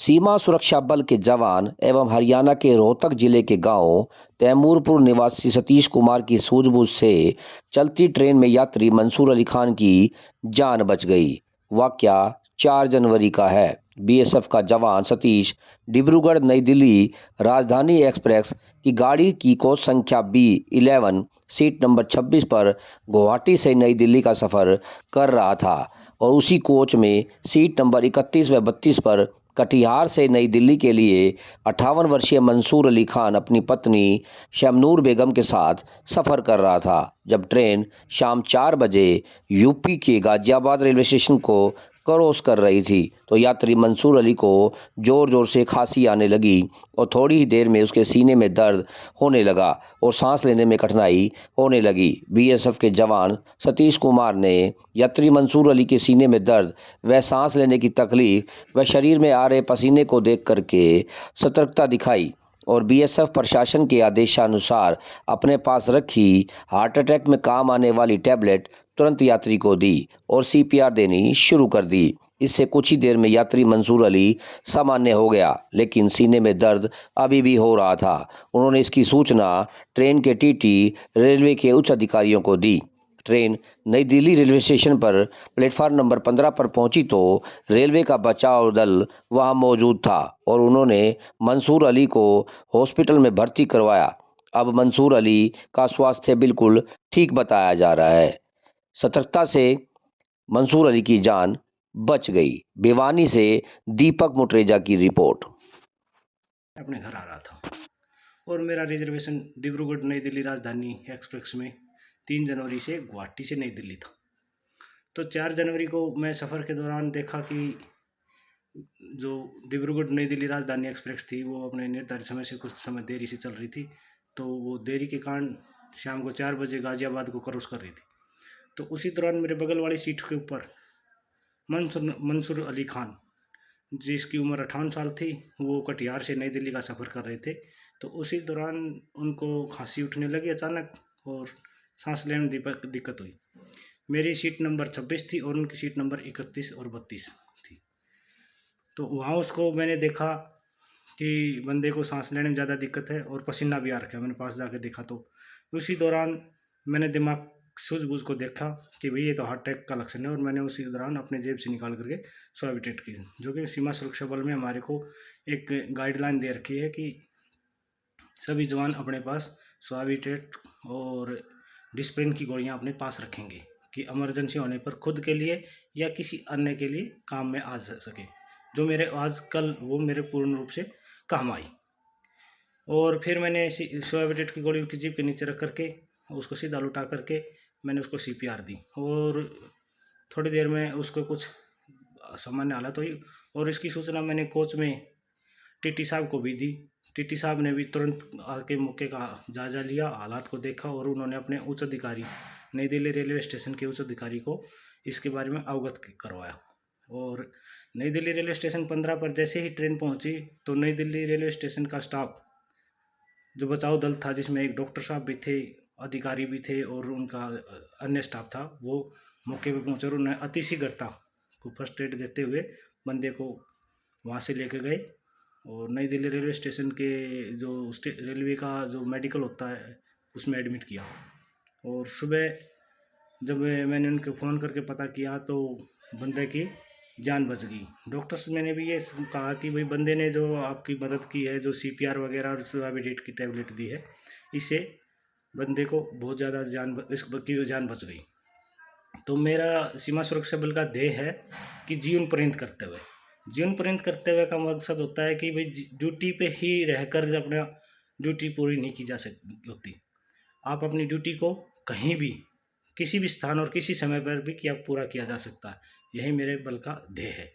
सीमा सुरक्षा बल के जवान एवं हरियाणा के रोहतक जिले के गांव तैमूरपुर निवासी सतीश कुमार की सूझबूझ से चलती ट्रेन में यात्री मंसूर अली खान की जान बच गई। वाकया 4 जनवरी का है। बीएसएफ का जवान सतीश डिब्रूगढ़ नई दिल्ली राजधानी एक्सप्रेस की गाड़ी की कोच संख्या B11 सीट नंबर 26 पर गुवाहाटी से नई दिल्ली का सफर कर रहा था और उसी कोच में सीट नंबर 31 व 32 पर कटिहार से नई दिल्ली के लिए 58 वर्षीय मंसूर अली खान अपनी पत्नी शमनूर बेगम के साथ सफ़र कर रहा था। जब ट्रेन शाम 4 बजे यूपी के गाजियाबाद रेलवे स्टेशन को क्रॉस कर रही थी तो यात्री मंसूर अली को ज़ोर ज़ोर से खांसी आने लगी और थोड़ी ही देर में उसके सीने में दर्द होने लगा और सांस लेने में कठिनाई होने लगी। बीएसएफ के जवान सतीश कुमार ने यात्री मंसूर अली के सीने में दर्द व सांस लेने की तकलीफ व शरीर में आ रहे पसीने को देख करके सतर्कता दिखाई और बीएसएफ प्रशासन के आदेशानुसार अपने पास रखी हार्ट अटैक में काम आने वाली टैबलेट तुरंत यात्री को दी और सीपीआर देनी शुरू कर दी। इससे कुछ ही देर में यात्री मंसूर अली सामान्य हो गया, लेकिन सीने में दर्द अभी भी हो रहा था। उन्होंने इसकी सूचना ट्रेन के टीटी रेलवे के उच्च अधिकारियों को दी। ट्रेन नई दिल्ली रेलवे स्टेशन पर प्लेटफार्म नंबर 15 पर पहुंची तो रेलवे का बचाव दल वहां मौजूद था और उन्होंने मंसूर अली को हॉस्पिटल में भर्ती करवाया। अब मंसूर अली का स्वास्थ्य बिल्कुल ठीक बताया जा रहा है। सतर्कता से मंसूर अली की जान बच गई। भिवानी से दीपक मुटरेजा की रिपोर्ट। अपने घर आ रहा था और मेरा रिजर्वेशन डिब्रूगढ़ नई दिल्ली राजधानी एक्सप्रेस में 3 जनवरी से गुवाहाटी से नई दिल्ली था। तो 4 जनवरी को मैं सफ़र के दौरान देखा कि जो डिब्रूगढ़ नई दिल्ली राजधानी एक्सप्रेस थी वो अपने निर्धारित समय से कुछ समय देरी से चल रही थी। तो वो देरी के कारण शाम को 4 बजे गाज़ियाबाद को क्रॉस कर रही थी। तो उसी दौरान मेरे बगल वाली सीट के ऊपर मंसूर अली खान, जिसकी उम्र 58 साल थी, वो कटिहार से नई दिल्ली का सफ़र कर रहे थे। तो उसी दौरान उनको खांसी उठने लगी अचानक और सांस लेने में दिक्कत हुई। मेरी सीट नंबर 26 थी और उनकी सीट नंबर 31 और 32 थी। तो वहाँ उसको मैंने देखा कि बंदे को सांस लेने में ज़्यादा दिक्कत है और पसीना भी आ रखा है। मैंने पास जाके देखा तो उसी दौरान मैंने दिमाग सूझबूझ को देखा कि भाई ये तो हार्ट अटैक का लक्षण है और मैंने उसी दौरान अपने जेब से निकाल करके स्वाबिटेट की, जो कि सीमा सुरक्षा बल में हमारे को एक गाइडलाइन दे रखी है कि सभी जवान अपने पास स्वाबिटेट और डिस्प्रिन की गोलियां अपने पास रखेंगे कि इमरजेंसी होने पर खुद के लिए या किसी अन्य के लिए काम में आ सके। जो मेरे आज कल वो मेरे पूर्ण रूप से काम आई। और फिर मैंने स्वाबिटेट की गोली उनकी जीभ के नीचे रख करके उसको सीधा लुटा करके मैंने उसको सीपीआर दी और थोड़ी देर में उसको कुछ सामान्य हालत हुई और इसकी सूचना मैंने कोच में टीटी साहब को भी दी। टीटी साहब ने भी तुरंत आके मौके का जायज़ा लिया, हालात को देखा और उन्होंने अपने उच्च अधिकारी नई दिल्ली रेलवे स्टेशन के उच्च अधिकारी को इसके बारे में अवगत करवाया। और नई दिल्ली रेलवे स्टेशन 15 पर जैसे ही ट्रेन पहुंची तो नई दिल्ली रेलवे स्टेशन का स्टाफ, जो बचाव दल था जिसमें एक डॉक्टर साहब भी थे, अधिकारी भी थे और उनका अन्य स्टाफ था, वो मौके पर पहुंचे और उन्हें अतिशीघ्रता को फर्स्ट एड देते हुए बंदे को वहाँ से लेके गए और नई दिल्ली रेलवे स्टेशन के जो रेलवे का जो मेडिकल होता है उसमें एडमिट किया। और सुबह जब मैंने उनको फ़ोन करके पता किया तो बंदे की जान बच गई। डॉक्टर्स मैंने भी ये कहा कि भाई बंदे ने जो आपकी मदद की है, जो सीपीआर वगैरह और स्वाबिटेट की टैबलेट दी है, इससे बंदे को बहुत ज़्यादा इसकी जान बच गई। तो मेरा सीमा सुरक्षा बल का ध्येय है कि जीवन पर्यंत कर्तव्य का मकसद होता है कि भाई ड्यूटी पे ही रहकर अपना ड्यूटी पूरी नहीं की जा सकती होती। आप अपनी ड्यूटी को कहीं भी, किसी भी स्थान और किसी समय पर भी पूरा किया जा सकता है। यही मेरे बल का ध्येय है।